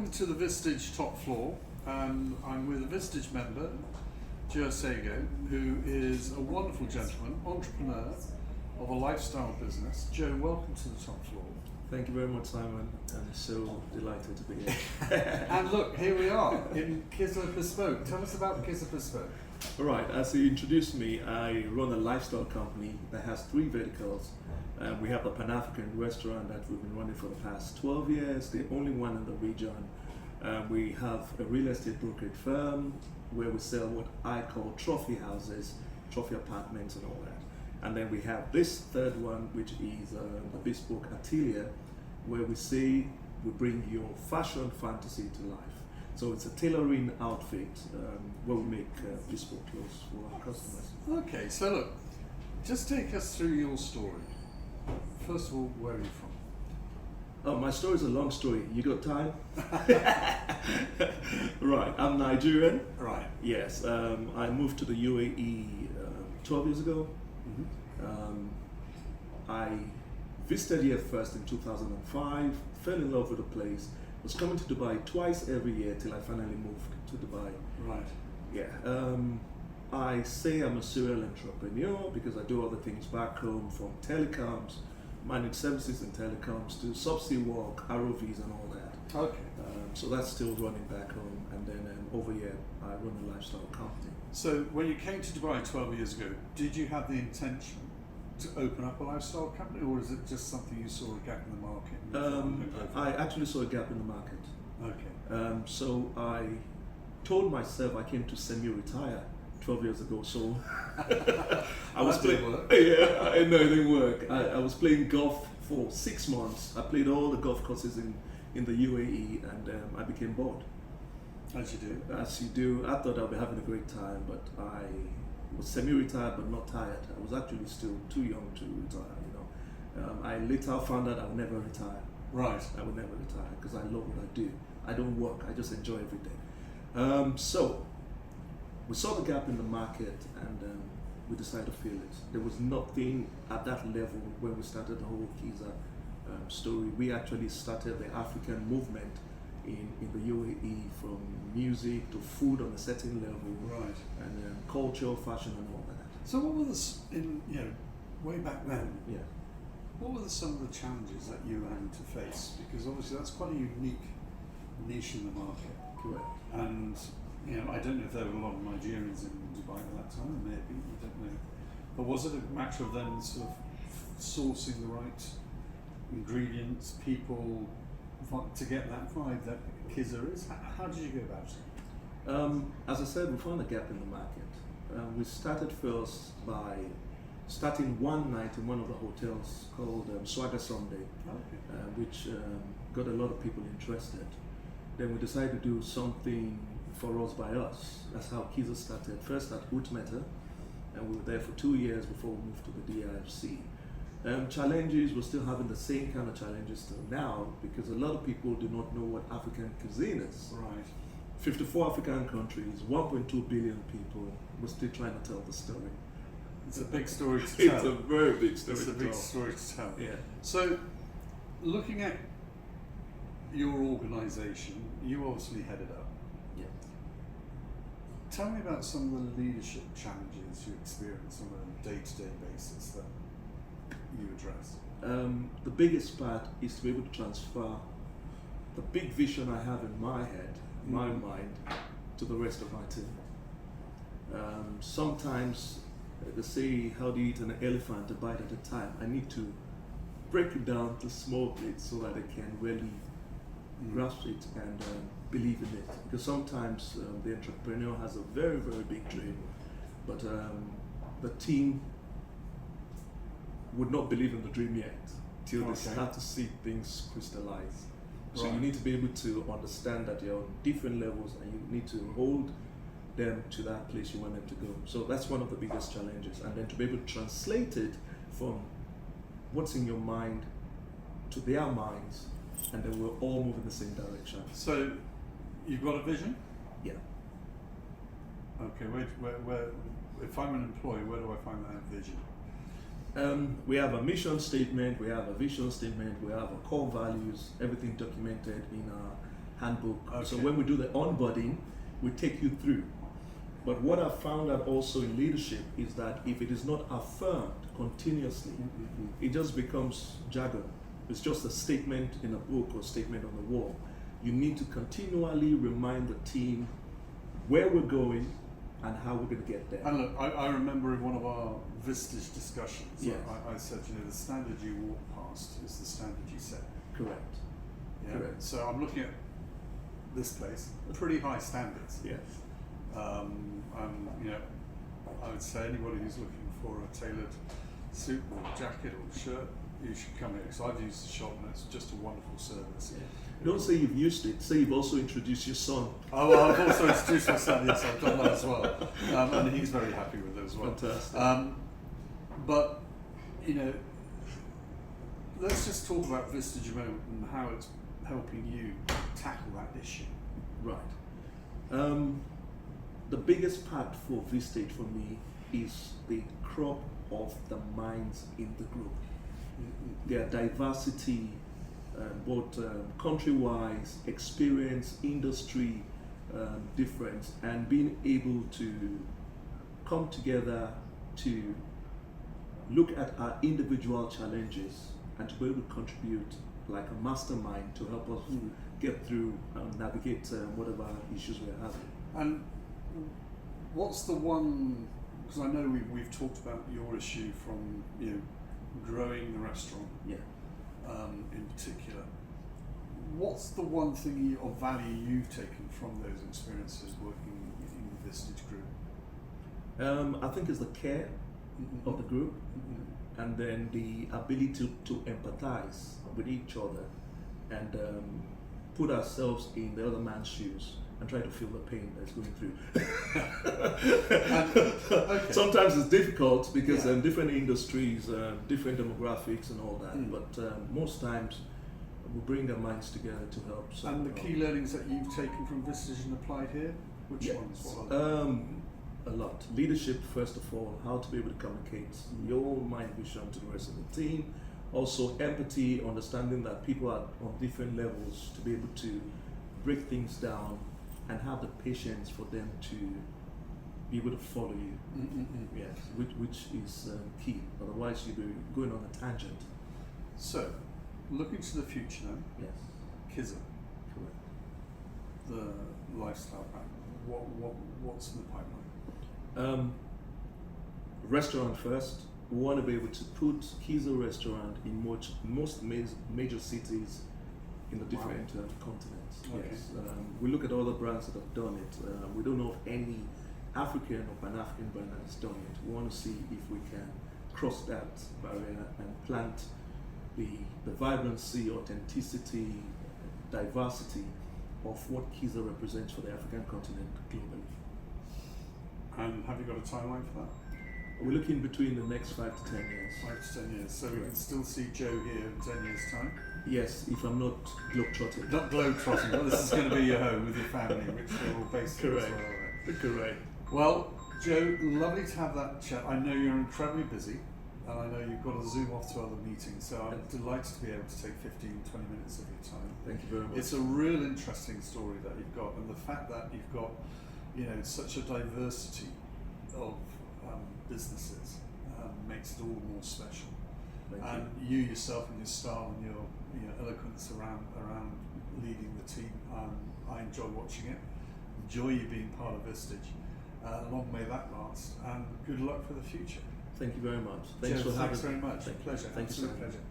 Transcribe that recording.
welcome to the Vistage top floor. I'm with a Vistage member, Joe Osawaye, who is a wonderful gentleman, entrepreneur of a lifestyle business. Joe, welcome to the top floor. Thank you very much, Simon. I'm so delighted to be here. And look, here we are in Kizza Bespoke. Tell us about Kizza Bespoke. All right, as you introduced me, I run a lifestyle company that has 3 verticals. We have a Pan-African restaurant that we've been running for the past 12 years, the only one in the region. We have a real estate brokerage firm where we sell what I call trophy houses, trophy apartments and all that. And then we have this third one, which is the Bespoke Atelier, where we bring your fashion fantasy to life. So it's a tailoring outfit where we make bespoke clothes for our customers. Okay, so look, just take us through your story. First of all, where are you from? Oh, my story is a long story. You got time? Right, I'm Nigerian. Right. Yes, I moved to the UAE 12 years ago. Mm-hmm. I visited here first in 2005, fell in love with the place, was coming to Dubai twice every year till I finally moved to Dubai. Right. Yeah. I say I'm a serial entrepreneur because I do other things back home, from telecoms, managed services and telecoms, to subsea work, ROVs and all that. Okay. So that's still running back home, and then over here I run a lifestyle company. So when you came to Dubai 12 years ago, did you have the intention to open up a lifestyle company, or is it just something you saw a gap in the market? I actually saw a gap in the market. Okay. So I told myself I came to semi-retire 12 years ago. So I was playing. Yeah, I know it didn't work. I was playing golf for 6 months. I played all the golf courses in the UAE, and I became bored. As you do. As you do. I thought I'd be having a great time, but I was semi-retired but not tired. I was actually still too young to retire. I later found out I would never retire. Right. I would never retire because I love what I do. I don't work. I just enjoy every day. So we saw the gap in the market, and we decided to fill it. There was nothing at that level when we started the whole Kizza story. We actually started the African movement in the UAE, from music to food on a certain level, Right. and culture, fashion, and all that. So what were way back then? Yeah. What were some of the challenges that you were having to face? Because obviously that's quite a unique niche in the market. Correct. And I don't know if there were a lot of Nigerians in Dubai at that time. Maybe, I don't know. But was it a matter of them sort of sourcing the right ingredients, people, to get that vibe that Kizza is? How did you go about it? As I said, we found a gap in the market. We started first by starting one night in one of the hotels called Swagger Sunday, which got a lot of people interested. Then we decided to do something for us by us. That's how Kizza started. First at Utmeta, and we were there for 2 years before we moved to the DIFC. Challenges, we're still having the same kind of challenges till now, because a lot of people do not know what African cuisine is. Right. 54 African countries, 1.2 billion people, we're still trying to tell the story. It's a big story to tell. It's a very big story It's a to big tell. story to tell. Yeah. So, looking at your organisation, you obviously head it up. Yeah. Tell me about some of the leadership challenges you experience on a day-to-day basis that you address. The biggest part is to be able to transfer the big vision I have in my head, my mind, to the rest of my team. Sometimes they say, how do you eat an elephant a bite at a time? I need to break it down to small bits so that they can really grasp it and believe in it. Because sometimes the entrepreneur has a very, very big dream, but the team would not believe in the dream yet till they start to see things crystallize. So you need to be able to understand that you're on different levels, and you need to hold them to that place you want them to go. So that's one of the biggest challenges, and then to be able to translate it from what's in your mind to their minds, and then we'll all move in the same direction. So, you've got a vision? Yeah. Okay, where if I'm an employee, where do I find that vision? We have a mission statement, we have a vision statement, we have our core values, everything documented in our handbook. So Okay. when we do the onboarding, we take you through. But what I found out also in leadership is that if it is not affirmed continuously, it just becomes jargon. It's just a statement in a book or statement on the wall. You need to continually remind the team where we're going and how we're going to get there. And look, I remember in one of our vistage discussions, Yes. I said, the standard you walk past is the standard you set. Correct. Yeah? Correct. So I'm looking at this place, pretty high standards. Yes. And I would say anybody who's looking for a tailored suit or jacket or shirt, you should come here, because I've used the shop and it's just a wonderful service. Yeah. Don't say you've used it. Say you've also introduced your son. Oh, well, I've also introduced my son, yes, I've done that as well. And he's very happy with it as well. Fantastic. But, let's just talk about Vistage a moment and how it's helping you tackle that issue. Right. The biggest part for Vistage for me is the crop of the minds in the group. Their diversity, both country-wise, experience, industry difference, and being able to come together to look at our individual challenges and to be able to contribute like a mastermind to help us get through and navigate whatever issues we're having. And what's the one, because I know we've talked about your issue from growing the restaurant, Yeah. in particular. What's the one thing of value you've taken from those experiences working in the Vistage group? I think it's the care of the group, and then the ability to empathize with each other and put ourselves in the other man's shoes and try to feel the pain that's going through. Okay. Sometimes it's difficult because different industries, different demographics and all that, but most times we bring our minds together to help. And the key learnings that you've taken from Vistage and applied here, which ones? What are they? A lot. Leadership, first of all, how to be able to communicate your mind vision to the rest of the team. Also empathy, understanding that people are on different levels, to be able to break things down and have the patience for them to be able to follow you. Yes, which is key. Otherwise, you'll be going on a tangent. So, looking to the future then, Yes, Kizza, correct. the lifestyle brand, what's in the pipeline? Restaurant first. We want to be able to put Kizza restaurant in most major cities in the different continents. Okay. Yes. We look at other brands that have done it. We don't know of any African or Pan-African brand that has done it. We want to see if we can cross that barrier and plant the vibrancy, authenticity, diversity of what Kizza represents for the African continent globally. And have you got a timeline for that? We're looking between the next 5 to 10 years. 5 to 10 years. So we can still see Joe here in 10 years' time? Yes, if I'm not globetrotting. Not globetrotting, but this is going to be your home with your family, which we're all based here as Correct. well. Right? Correct. Well, Joe, lovely to have that chat. I know you're incredibly busy, and I know you've got to zoom off to other meetings, so I'm delighted to be able to take 15, 20 minutes of your time. Thank you very much. It's a real interesting story that you've got, and the fact that you've got, such a diversity of businesses makes it all the more special. Thank And you yourself and your style and your eloquence around leading the team, I enjoy watching it. Enjoy you being part of Vistage. Long may that last, and good luck for the future. Thank you very much. Thanks Joe, for having thanks very me. much. Thank you. Pleasure. Thank you so Absolute much. pleasure.